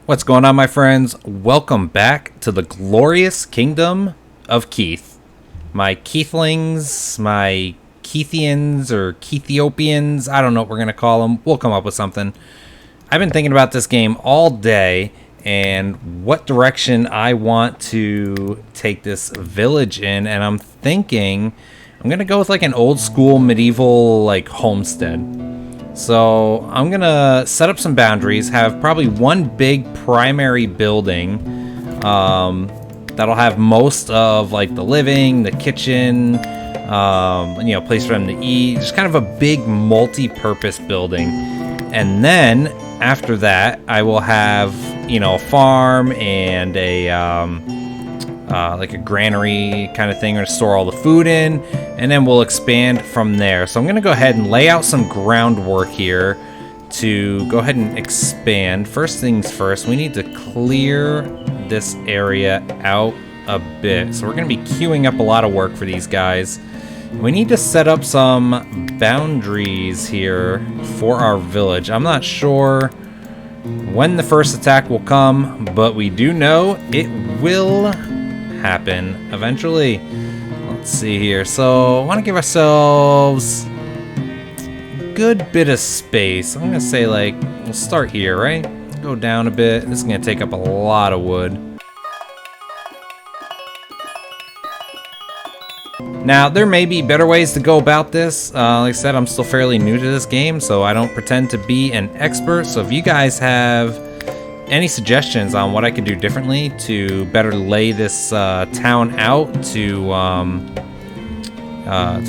What's going on, my friends? Welcome back to the glorious kingdom of Keith. My Keithlings, my Keithians or Keithiopians, I don't know what we're going to call them. We'll come up with something. I've been thinking about this game all day and what direction I want to take this village in, and I'm thinking I'm going to go with like an old school medieval like homestead. So I'm gonna set up some boundaries, have probably one big primary building that'll have most of like the living, the kitchen, place for them to eat, just kind of a big multi-purpose building. And then after that, I will have, a farm and a like a granary kind of thing to store all the food in, and then we'll expand from there. So I'm going to go ahead and lay out some groundwork here to go ahead and expand. First things first, we need to clear this area out a bit. So we're going to be queuing up a lot of work for these guys. We need to set up some boundaries here for our village. I'm not sure when the first attack will come, but we do know it will happen eventually. Let's see here. So I want to give ourselves a good bit of space. I'm gonna say like we'll start here, right? Go down a bit. This is gonna take up a lot of wood. Now there may be better ways to go about this. Like I said, I'm still fairly new to this game, so I don't pretend to be an expert. So if you guys have any suggestions on what I could do differently to better lay this town out to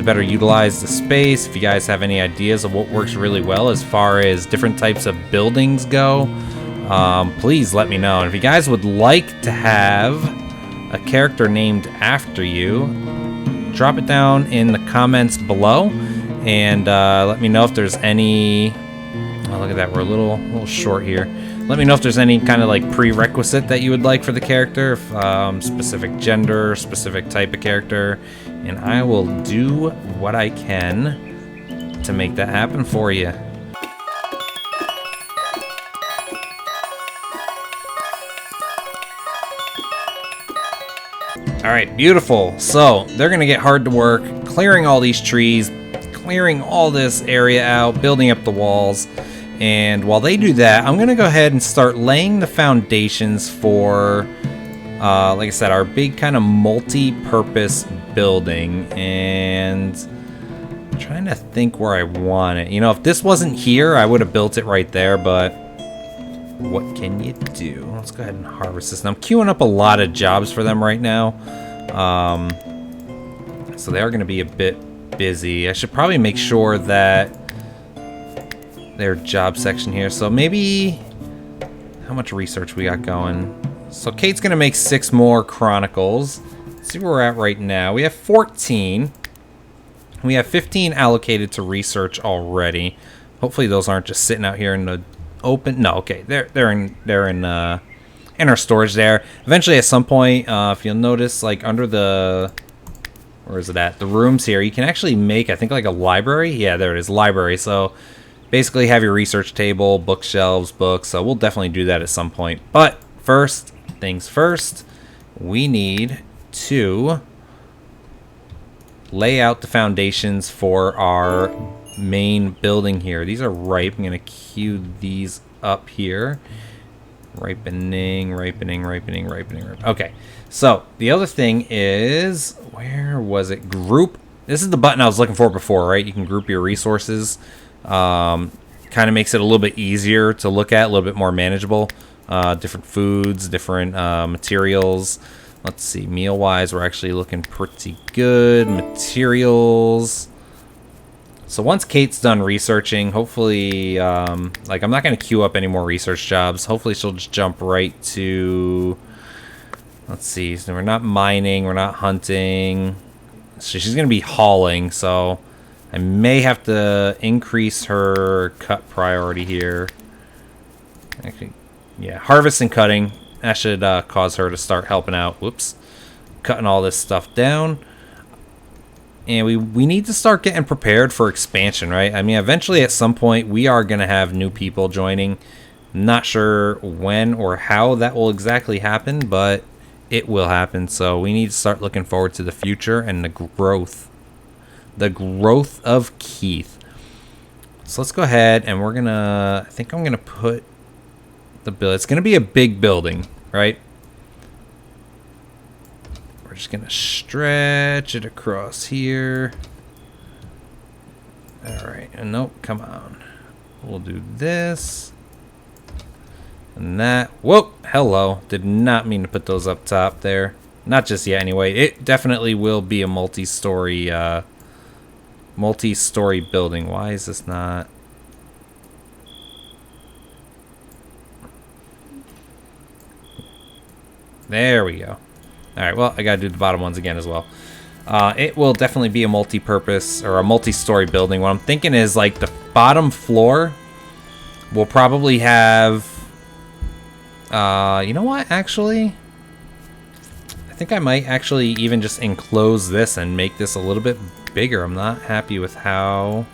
better utilize the space, if you guys have any ideas of what works really well as far as different types of buildings go, please let me know. And if you guys would like to have a character named after you, drop it down in the comments below, and let me know if there's any. Oh, look at that, we're a little short here. Let me know if there's any kind of like prerequisite that you would like for the character, if, specific gender, specific type of character, and I will do what I can to make that happen for you. Alright, beautiful. So they're gonna get hard to work, clearing all these trees, clearing all this area out, building up the walls. And while they do that, I'm going to go ahead and start laying the foundations for, like I said, our big kind of multi-purpose building. And I'm trying to think where I want it. If this wasn't here, I would have built it right there, but what can you do? Let's go ahead and harvest this. Now, I'm queuing up a lot of jobs for them right now. So they are going to be a bit busy. I should probably make sure that their job section here. So maybe how much research we got going. So Kate's gonna make 6 more chronicles. Let's see where we're at right now. We have 14. We have 15 allocated to research already. Hopefully those aren't just sitting out here in the open. No, okay, they're in our storage there. Eventually, at some point, if you'll notice, like under the, where is it at? The rooms here, you can actually make, I think, like a library. Yeah, there it is, library. So basically have your research table, bookshelves, books. So we'll definitely do that at some point. But first things first, we need to lay out the foundations for our main building here. These are ripe. I'm going to queue these up here. Ripening. Okay. So the other thing is, where was it? Group. This is the button I was looking for before, right? You can group your resources. Kind of makes it a little bit easier to look at, a little bit more manageable. Different foods, different materials. Let's see, meal-wise, we're actually looking pretty good. Materials. So once Kate's done researching, hopefully, like I'm not going to queue up any more research jobs. Hopefully she'll just jump right to, let's see, so we're not mining, we're not hunting. So she's going to be hauling, so I may have to increase her cut priority here. Actually, yeah, harvest and cutting. That should cause her to start helping out. Whoops. Cutting all this stuff down. And we need to start getting prepared for expansion, right? I mean, eventually at some point we are going to have new people joining. Not sure when or how that will exactly happen, but it will happen. So we need to start looking forward to the future and the growth. The growth of Keith. So let's go ahead and we're gonna, I think I'm gonna put the build. It's gonna be a big building, right? We're just gonna stretch it across here. All right, and nope, come on. We'll do this. And that. Whoa, hello. Did not mean to put those up top there. Not just yet anyway. It definitely will be a multi-story building. Why is this not? There we go. Alright, well, I gotta do the bottom ones again as well. It will definitely be a multi-purpose or a multi-story building. What I'm thinking is like the bottom floor will probably have you know what, actually? I think I might actually even just enclose this and make this a little bit bigger. I'm not happy with how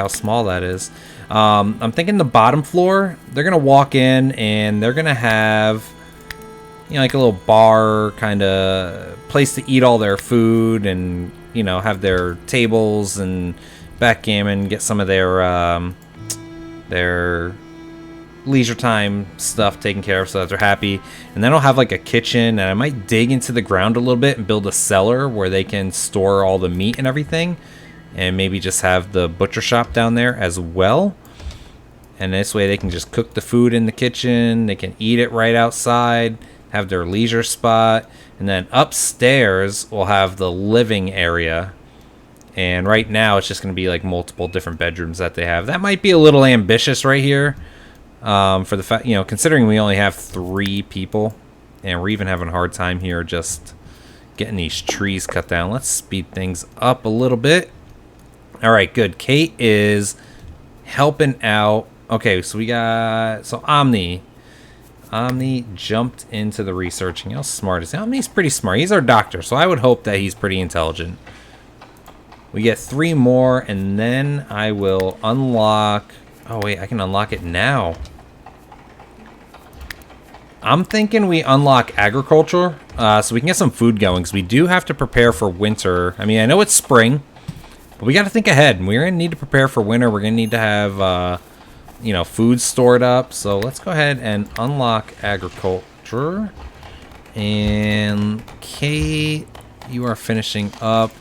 small that is. I'm thinking the bottom floor, they're gonna walk in and they're gonna have, you know, like a little bar kind of place to eat all their food and, you know, have their tables and backgammon, get some of their leisure time stuff taken care of so that they're happy. And then I'll have like a kitchen, and I might dig into the ground a little bit and build a cellar where they can store all the meat and everything, and maybe just have the butcher shop down there as well. And this way they can just cook the food in the kitchen, they can eat it right outside, have their leisure spot. And then upstairs we'll have the living area, and right now it's just going to be like multiple different bedrooms that they have. That might be a little ambitious right here. For the fact, you know, considering we only have 3 people and we're even having a hard time here just getting these trees cut down. Let's speed things up a little bit. All right, good. Kate is helping out. Okay, so we got, so Omni jumped into the researching. How smart is he? Omni's pretty smart. He's our doctor, so I would hope that he's pretty intelligent. We get 3 more, and then I will unlock. Oh wait, I can unlock it now. I'm thinking we unlock agriculture so we can get some food going, because we do have to prepare for winter. I mean, I know it's spring, but we got to think ahead. We're going to need to prepare for winter. We're going to need to have, you know, food stored up. So let's go ahead and unlock agriculture. And Kate, you are finishing up.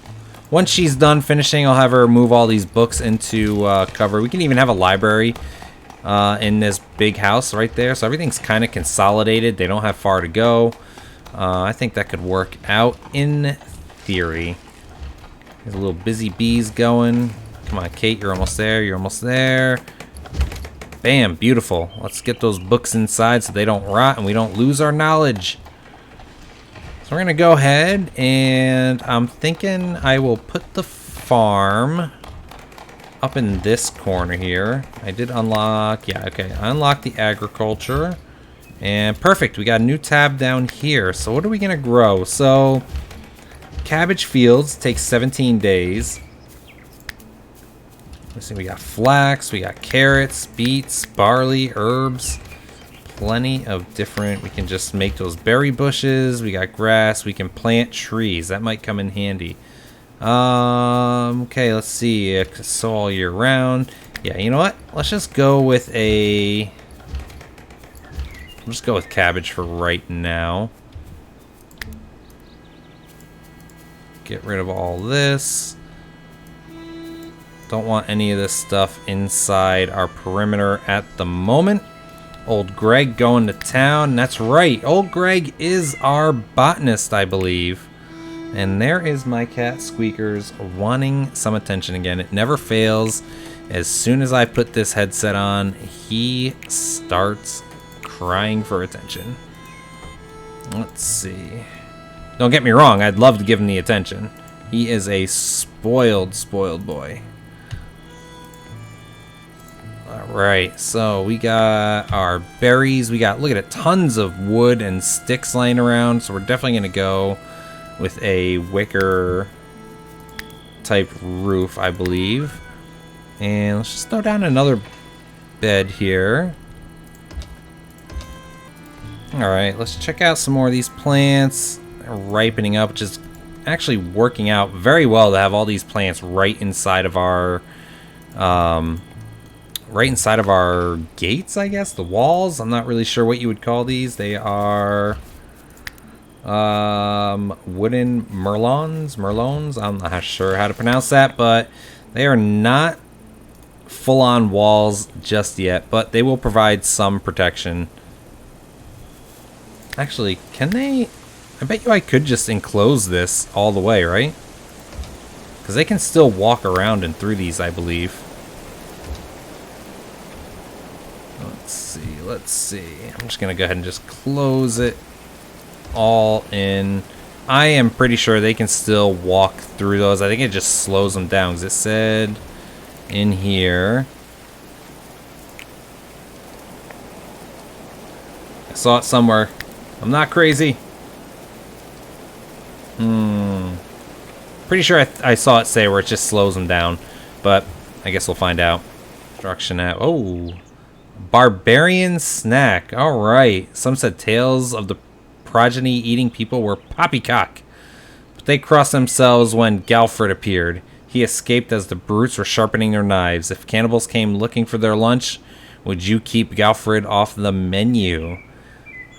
Once she's done finishing, I'll have her move all these books into cover. We can even have a library in this big house right there. So everything's kind of consolidated. They don't have far to go. I think that could work out in theory. There's a little busy bees going. Come on, Kate, you're almost there. You're almost there. Bam, beautiful. Let's get those books inside so they don't rot and we don't lose our knowledge. So we're going to go ahead, and I'm thinking I will put the farm up in this corner here. I did unlock, yeah, okay. I unlocked the agriculture, and perfect. We got a new tab down here. So what are we going to grow? So cabbage fields take 17 days. Let's see, we got flax, we got carrots, beets, barley, herbs. Plenty of different, we can just make those berry bushes. We got grass, we can plant trees. That might come in handy. Okay, let's see. So all year round. Yeah, you know what? Let's just go with a... We'll just go with cabbage for right now. Get rid of all this. Don't want any of this stuff inside our perimeter at the moment. Old Greg going to town. That's right. Old Greg is our botanist, I believe. And there is my cat Squeakers wanting some attention again. It never fails. As soon as I put this headset on, he starts crying for attention. Let's see. Don't get me wrong. I'd love to give him the attention. He is a spoiled boy. Alright, so we got our berries. We got, look at it, tons of wood and sticks laying around. So we're definitely going to go with a wicker type roof, I believe. And let's just throw down another bed here. Alright, let's check out some more of these plants. They're ripening up, which is actually working out very well to have all these plants right inside of our gates, I guess, the walls. I'm not really sure what you would call these. They are wooden merlons. I'm not sure how to pronounce that, but they are not full-on walls just yet, but they will provide some protection. Actually, can they? I bet you I could just enclose this all the way, right? Because they can still walk around and through these, I believe. Let's see. I'm just going to go ahead and just close it all in. I am pretty sure they can still walk through those. I think it just slows them down, because it said in here. I saw it somewhere. I'm not crazy. Pretty sure I saw it say where it just slows them down, but I guess we'll find out. Destruction app. Oh, barbarian snack. All right. Some said tales of the progeny eating people were poppycock, but they crossed themselves when Galfrid appeared. He escaped as the brutes were sharpening their knives. If cannibals came looking for their lunch, would you keep Galfrid off the menu?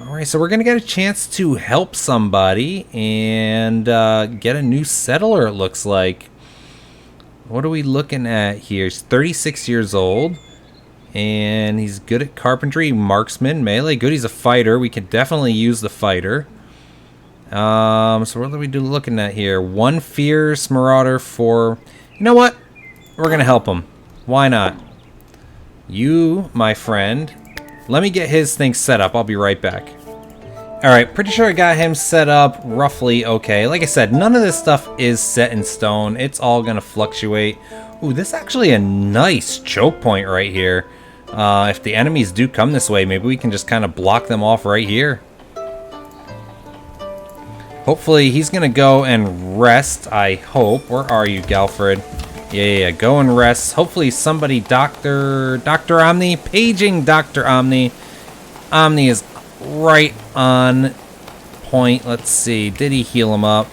Alright, so we're going to get a chance to help somebody and get a new settler, it looks like. What are we looking at here? He's 36 years old, and he's good at carpentry, marksman, melee. Good, he's a fighter. We can definitely use the fighter. So what are we looking at here? One fierce marauder for... You know what? We're going to help him. Why not? You, my friend... Let me get his thing set up. I'll be right back. Alright, pretty sure I got him set up roughly okay. Like I said, none of this stuff is set in stone. It's all going to fluctuate. Ooh, this is actually a nice choke point right here. If the enemies do come this way, maybe we can just kind of block them off right here. Hopefully, he's going to go and rest, I hope. Where are you, Galfrid? Yeah, go and rest. Hopefully somebody, Dr. Omni, paging Dr. Omni. Omni is right on point. Let's see. Did he heal him up?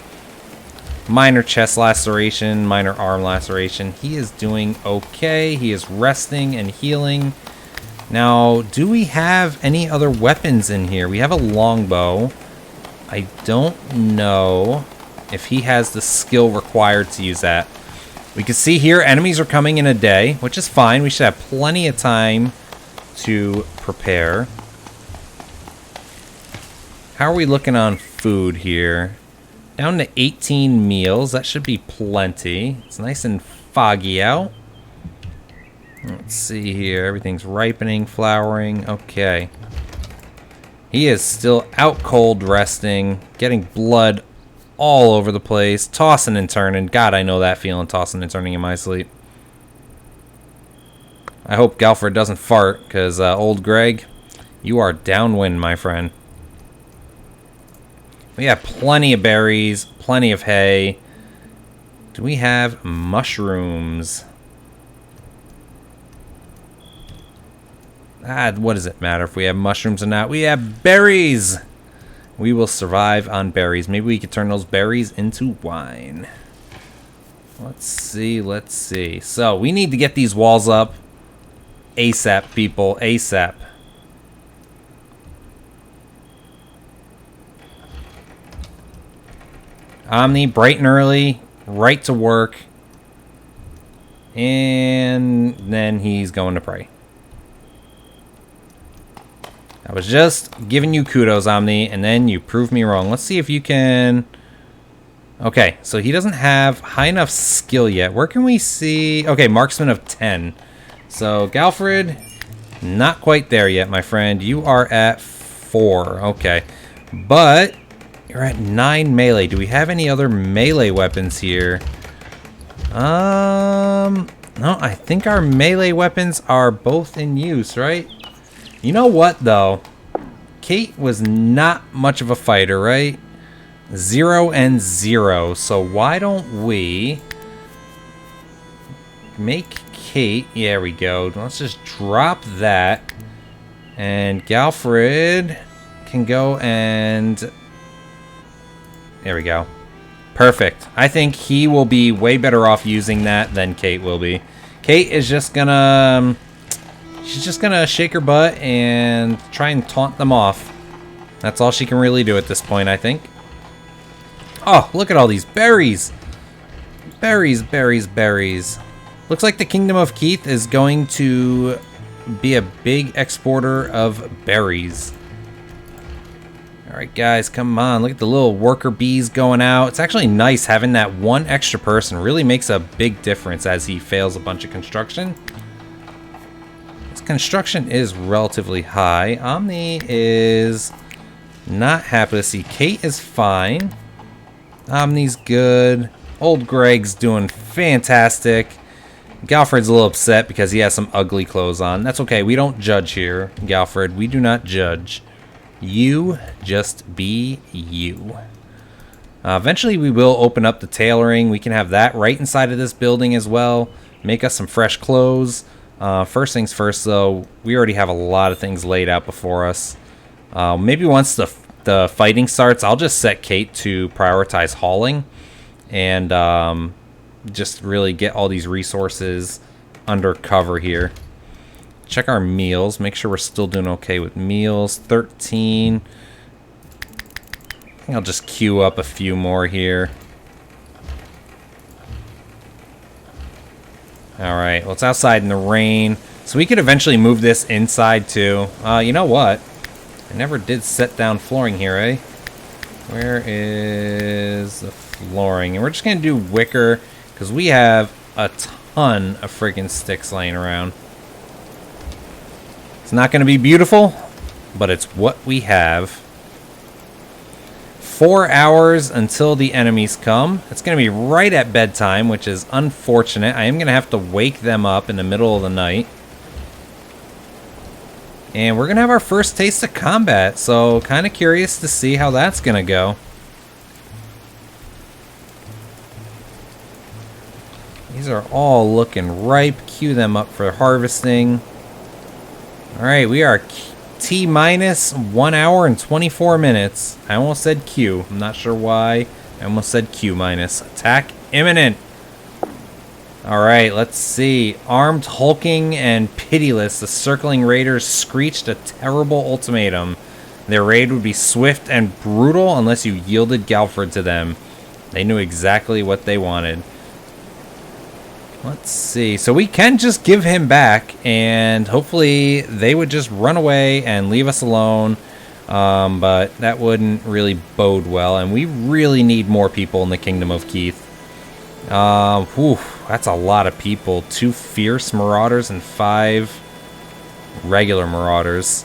Minor chest laceration, minor arm laceration. He is doing okay. He is resting and healing. Now, do we have any other weapons in here? We have a longbow. I don't know if he has the skill required to use that. We can see here enemies are coming in a day, which is fine. We should have plenty of time to prepare. How are we looking on food here? Down to 18 meals. That should be plenty. It's nice and foggy out. Let's see here. Everything's ripening, flowering. Okay. He is still out cold resting, getting blood all over the place, tossing and turning. God, I know that feeling, tossing and turning in my sleep. I hope Galfrid doesn't fart, because old Greg, you are downwind, my friend. We have plenty of berries, plenty of hay. Do we have mushrooms? What does it matter if we have mushrooms or not? We have berries! We will survive on berries. Maybe we could turn those berries into wine. Let's see. So, we need to get these walls up ASAP, people. ASAP. Omni, bright and early, right to work. And then he's going to pray. I was just giving you kudos, Omni, and then you proved me wrong. Let's see if you can... Okay, so he doesn't have high enough skill yet. Where can we see... Okay, marksman of 10. So, Galfrid, not quite there yet, my friend. You are at 4. Okay. But, you're at 9 melee. Do we have any other melee weapons here? No, I think our melee weapons are both in use, right? You know what, though? Kate was not much of a fighter, right? 0 and 0. So why don't we make Kate... There we go. Let's just drop that. And Galfrid can go and... There we go. Perfect. I think he will be way better off using that than Kate will be. Kate is just gonna... She's just gonna shake her butt and try and taunt them off. That's all she can really do at this point, I think. Oh, look at all these berries. Berries, berries, berries. Looks like the Kingdom of Keith is going to be a big exporter of berries. Alright guys, come on. Look at the little worker bees going out. It's actually nice having that one extra person. Really makes a big difference as he fails a bunch of construction. His construction is relatively high. Omni is not happy to see. Kate is fine. Omni's good. Old Greg's doing fantastic. Galfrid's a little upset because he has some ugly clothes on. That's okay. We don't judge here, Galfrid. We do not judge. You just be you. Eventually we will open up the tailoring. We can have that right inside of this building as well. Make us some fresh clothes. First things first, though, we already have a lot of things laid out before us. Maybe once the fighting starts, I'll just set Kate to prioritize hauling and just really get all these resources under cover here. Check our meals. Make sure we're still doing okay with meals. 13. I think I'll just queue up a few more here. Alright, well, it's outside in the rain. So we could eventually move this inside too. You know what? I never did set down flooring here, eh? Where is the flooring? And we're just going to do wicker because we have a ton of friggin' sticks laying around. It's not going to be beautiful, but it's what we have. 4 hours until the enemies come. It's going to be right at bedtime, which is unfortunate. I am going to have to wake them up in the middle of the night. And we're going to have our first taste of combat, so kind of curious to see how that's going to go. These are all looking ripe. Queue them up for harvesting. Alright, we are T-minus 1 hour and 24 minutes. I almost said Q. I'm not sure why. I almost said Q minus. Attack imminent. Alright, let's see. Armed, hulking, and pitiless, the circling raiders screeched a terrible ultimatum. Their raid would be swift and brutal unless you yielded Galfrid to them. They knew exactly what they wanted. Let's see. So we can just give him back, and hopefully they would just run away and leave us alone. But that wouldn't really bode well, and we really need more people in the Kingdom of Keith. Whew, that's a lot of people. 2 fierce marauders and 5 regular marauders.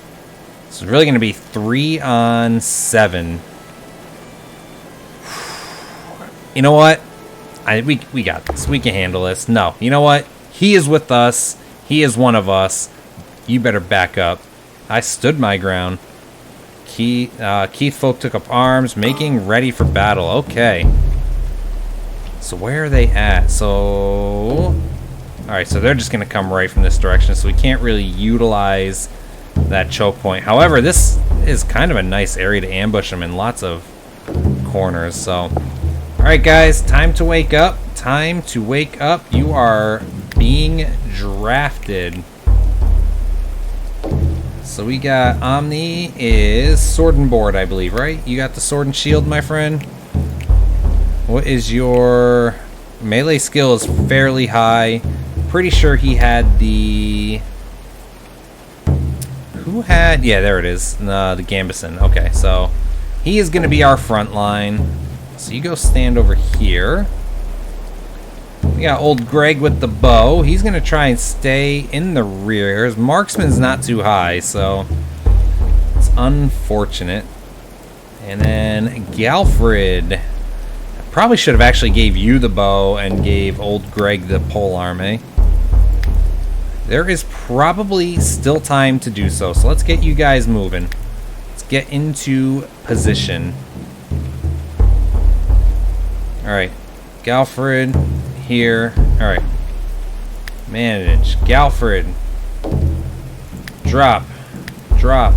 So it's really going to be 3 on 7. You know what? We got this. We can handle this. No, you know what? He is with us. He is one of us. You better back up. I stood my ground. Keith folk took up arms, making ready for battle. Okay. So where are they at? So... Alright, so they're just going to come right from this direction, so we can't really utilize that choke point. However, this is kind of a nice area to ambush them in lots of corners, so... Alright guys, time to wake up. Time to wake up. You are being drafted. So we got Omni is sword and board, I believe, right? You got the sword and shield, my friend. What is your melee skill? Is fairly high. Pretty sure he had the... Who had... Yeah, there it is. The Gambison. Okay, so he is going to be our front line. So you go stand over here. We got old Greg with the bow. He's going to try and stay in the rear. His marksman's not too high, so it's unfortunate. And then Galfrid. I probably should have actually gave you the bow and gave old Greg the polearm, eh? There is probably still time to do so, so let's get you guys moving. Let's get into position. Alright, Galfrid here. Alright. Manage. Galfrid. Drop. Drop.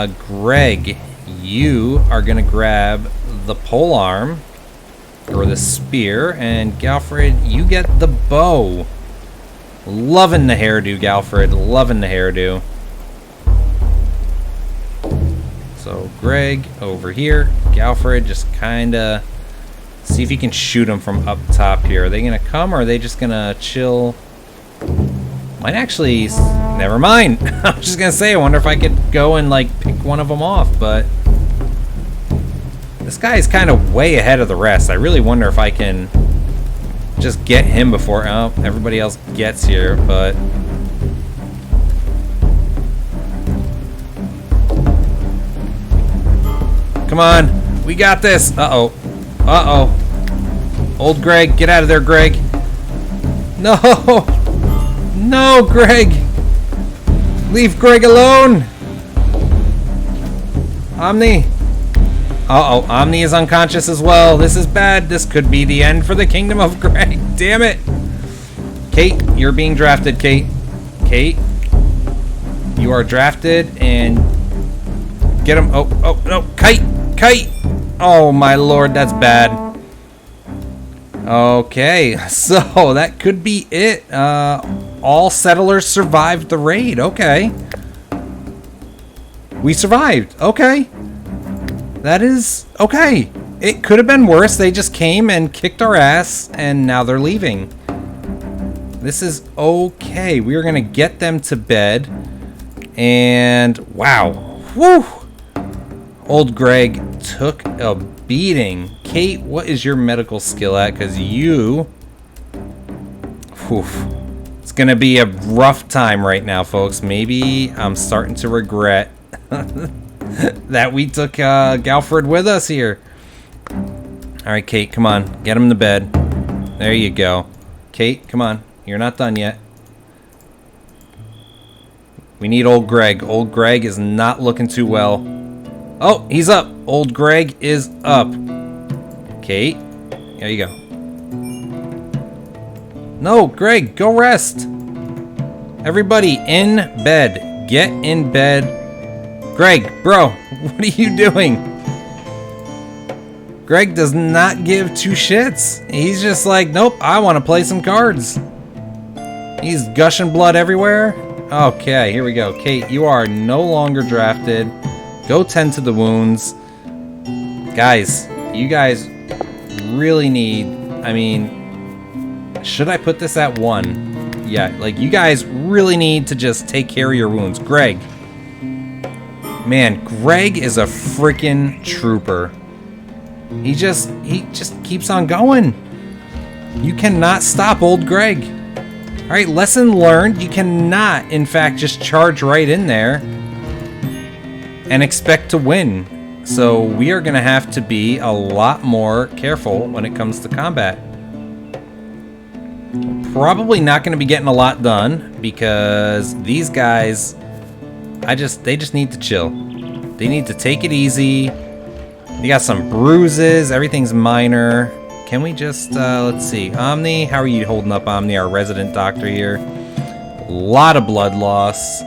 Greg, you are gonna grab the pole arm or the spear, and Galfrid, you get the bow. Loving the hairdo, Galfrid. Loving the hairdo. So Greg over here, Galfrid, just kind of see if you can shoot them from up top here. Are they gonna come, or are they just gonna chill? Might actually, never mind. I was just gonna say, I wonder if I could go and like pick one of them off, but this guy is kind of way ahead of the rest. I really wonder if I can just get him before everybody else gets here, but come on, we got this. Uh-oh. Uh-oh. Old Greg, get out of there, Greg. No! No, Greg! Leave Greg alone! Omni! Uh-oh, Omni is unconscious as well. This is bad. This could be the end for the kingdom of Greg. Damn it! Kate, you're being drafted, Kate. Kate, you are drafted, and get him. Oh, no, Kite! Kite! Oh, my lord, that's bad. Okay, so that could be it. All settlers survived the raid. Okay. We survived. Okay. That is okay. It could have been worse. They just came and kicked our ass, and now they're leaving. This is okay. We are going to get them to bed. And wow. Woo! Old Greg took a beating. Kate, what is your medical skill at? Because you... Whew. It's going to be a rough time right now, folks. Maybe I'm starting to regret that we took Galfrid with us here. Alright, Kate, come on. Get him to bed. There you go. Kate, come on. You're not done yet. We need old Greg. Old Greg is not looking too well. Oh, he's up. Old Greg is up. Kate, there you go. No, Greg, go rest. Everybody in bed. Get in bed. Greg, bro, what are you doing? Greg does not give two shits. He's just like, nope, I want to play some cards. He's gushing blood everywhere. Okay, here we go. Kate, you are no longer drafted. Go tend to the wounds. Guys, you guys really need, I mean, should I put this at 1? Yeah, like you guys really need to just take care of your wounds. Greg. Man, Greg is a freaking trooper. He just keeps on going. You cannot stop old Greg. All right, lesson learned. You cannot, in fact, just charge right in there and expect to win. So we are going to have to be a lot more careful when it comes to combat. Probably not going to be getting a lot done because these guys, they just need to chill. They need to take it easy. They got some bruises. Everything's minor. Can we just, let's see. Omni, how are you holding up, Omni, our resident doctor here? A lot of blood loss.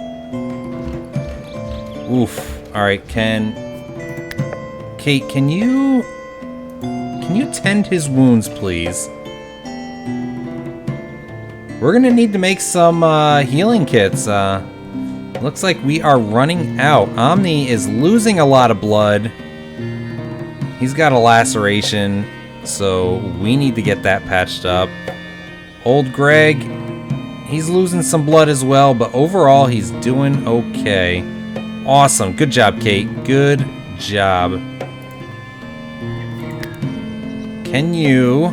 Oof. All right, Kate, can you tend his wounds, please? We're gonna need to make some healing kits. Looks like we are running out. Omni is losing a lot of blood. He's got a laceration, so we need to get that patched up. Old Greg, he's losing some blood as well, but overall he's doing okay. Awesome. Good job, Kate. Good job. Can you...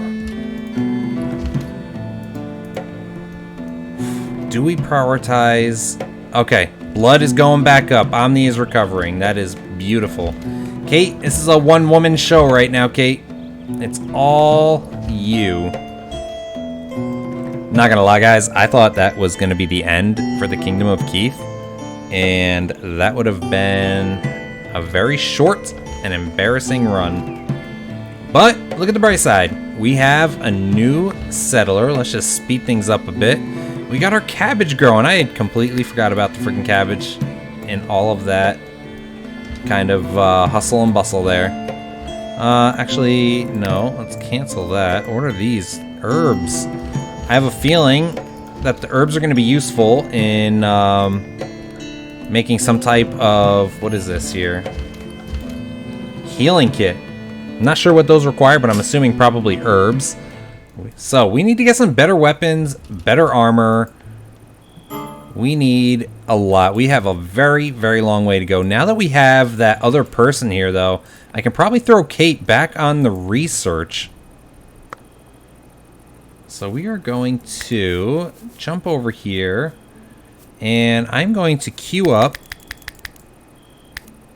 Do we prioritize... Okay. Blood is going back up. Omni is recovering. That is beautiful. Kate, this is a one-woman show right now, Kate. It's all you. Not gonna lie, guys. I thought that was gonna be the end for the Kingdom of Keith. And that would have been a very short and embarrassing run. But look at the bright side. We have a new settler. Let's just speed things up a bit. We got our cabbage growing. I had completely forgot about the freaking cabbage and all of that. kind of hustle and bustle there. Actually, no. Let's cancel that. What are these? Herbs. I have a feeling that the herbs are going to be useful in making some type of... What is this here? Healing kit. I'm not sure what those require, but I'm assuming probably herbs. So, we need to get some better weapons, better armor. We need a lot. We have a very, very long way to go. Now that we have that other person here, though, I can probably throw Kate back on the research. So we are going to jump over here, and I'm going to queue up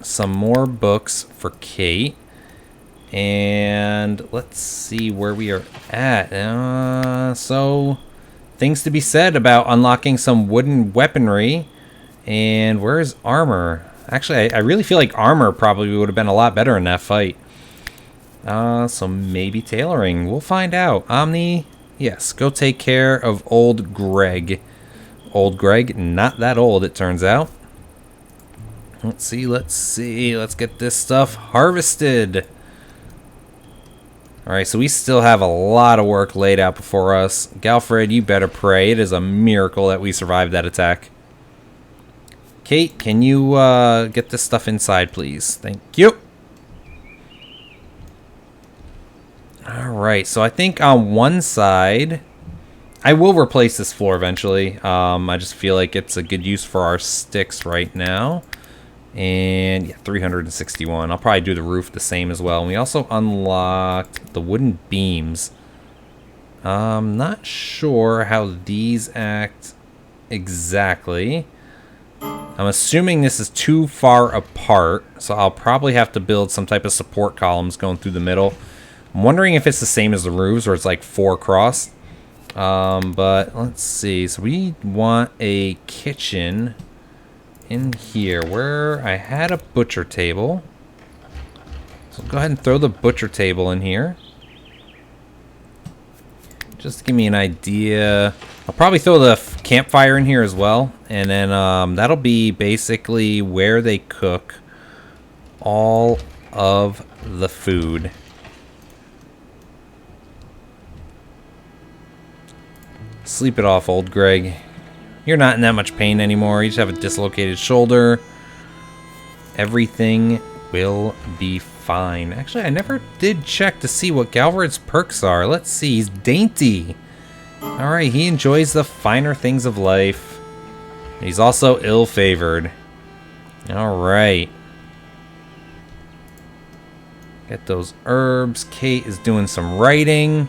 some more books for Kate. And let's see where we are at. So, things to be said about unlocking some wooden weaponry. And where's armor? Actually, I really feel like armor probably would have been a lot better in that fight. So maybe tailoring. We'll find out. Omni, yes, go take care of old Greg. Old Greg, not that old, it turns out. Let's see. Let's get this stuff harvested. Alright, so we still have a lot of work laid out before us. Galfrid, you better pray. It is a miracle that we survived that attack. Kate, can you get this stuff inside, please? Thank you. Alright, so I think on one side... I will replace this floor eventually. I just feel like it's a good use for our sticks right now. And yeah, 361. I'll probably do the roof the same as well. And we also unlocked the wooden beams. Not sure how these act exactly. I'm assuming this is too far apart, so I'll probably have to build some type of support columns going through the middle. I'm wondering if it's the same as the roofs, or it's like 4 across. But let's see. So we want a kitchen in here where I had a butcher table. So go ahead and throw the butcher table in here. Just to give me an idea. I'll probably throw the campfire in here as well. And then that'll be basically where they cook all of the food. Sleep it off, old Greg. You're not in that much pain anymore. You just have a dislocated shoulder. Everything will be fine. Actually, I never did check to see what Galfrid's perks are. Let's see. He's dainty. Alright, he enjoys the finer things of life. He's also ill-favored. Alright. Get those herbs. Kate is doing some writing.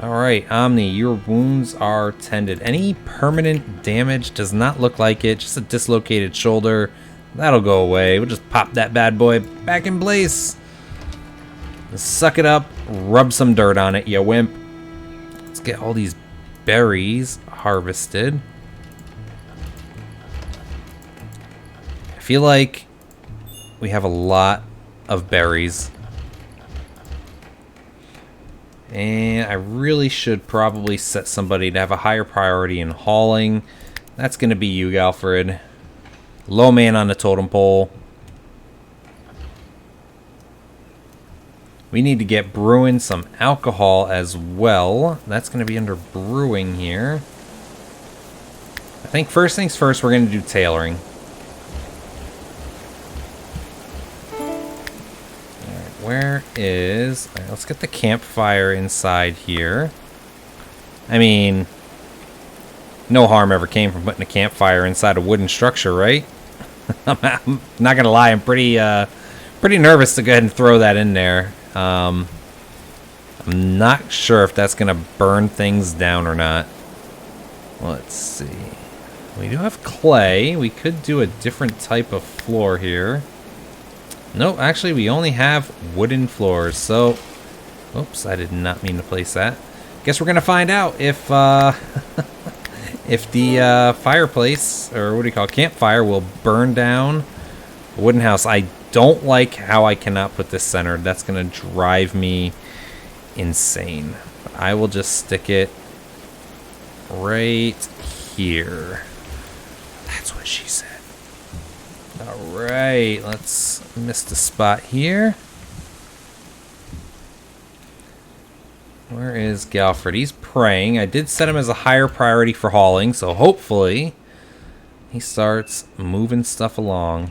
Alright, Omni, your wounds are tended. Any permanent damage? Does not look like it. Just a dislocated shoulder. That'll go away. We'll just pop that bad boy back in place. Suck it up. Rub some dirt on it, you wimp. Let's get all these berries harvested. I feel like we have a lot of berries. And I really should probably set somebody to have a higher priority in hauling. That's going to be you, Galfrid. Low man on the totem pole. We need to get brewing some alcohol as well. That's going to be under brewing here. I think first things first, we're going to do tailoring. Where is... Right, let's get the campfire inside here. I mean, no harm ever came from putting a campfire inside a wooden structure, right? I'm not gonna lie, I'm pretty nervous to go ahead and throw that in there. I'm not sure if that's gonna burn things down or not. Let's see. We do have clay. We could do a different type of floor here. Nope, actually we only have wooden floors, so... Oops, I did not mean to place that. Guess we're gonna find out if, if the fireplace, or what do you call it, campfire, will burn down a wooden house. I don't like how I cannot put this centered. That's gonna drive me insane. But I will just stick it right here. That's what she said. Alright, let's miss the spot here. Where is Galfrid? He's praying. I did set him as a higher priority for hauling, so hopefully he starts moving stuff along.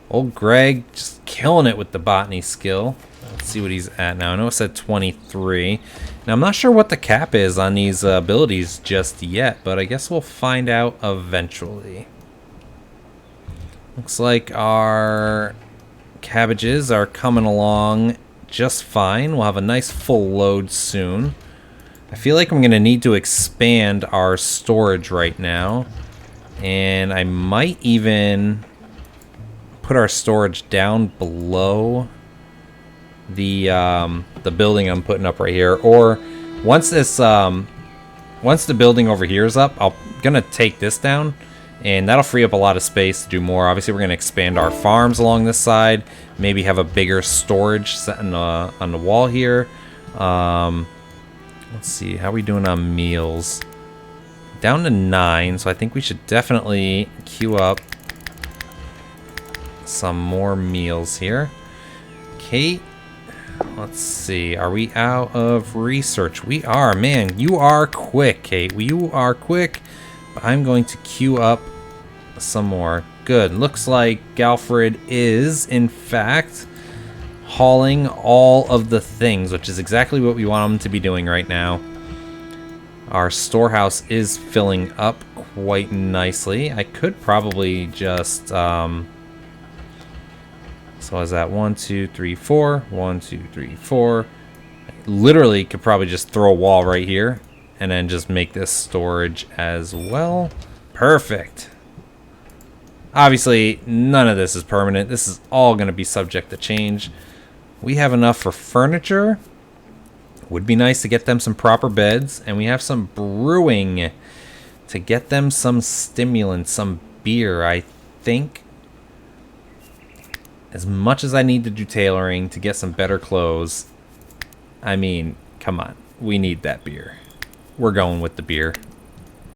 Old Greg just killing it with the botany skill. Let's see what he's at now. I know it said 23. Now, I'm not sure what the cap is on these abilities just yet, but I guess we'll find out eventually. Looks like our cabbages are coming along just fine. We'll have a nice full load soon. I feel like I'm going to need to expand our storage right now. And I might even put our storage down below the building I'm putting up right here. Or once this once the building over here is up, I'm going to take this down. And that'll free up a lot of space to do more. Obviously, we're going to expand our farms along this side. Maybe have a bigger storage set on the wall here. Let's see. How are we doing on meals? Down to 9. So I think we should definitely queue up some more meals here. Kate, let's see. Are we out of research? We are. Man, you are quick, Kate. You are quick. I'm going to queue up some more. Good. Looks like Galfrid is, in fact, hauling all of the things, which is exactly what we want him to be doing right now. Our storehouse is filling up quite nicely. I could probably just... so is that 1, 2, 3, 4? 1, 2, 3, 4. I literally could probably just throw a wall right here. And then just make this storage as well. Perfect. Obviously, none of this is permanent. This is all going to be subject to change. We have enough for furniture. Would be nice to get them some proper beds. And we have some brewing to get them some stimulant, some beer. I think as much as I need to do tailoring to get some better clothes, I mean, come on. We need that beer. We're going with the beer.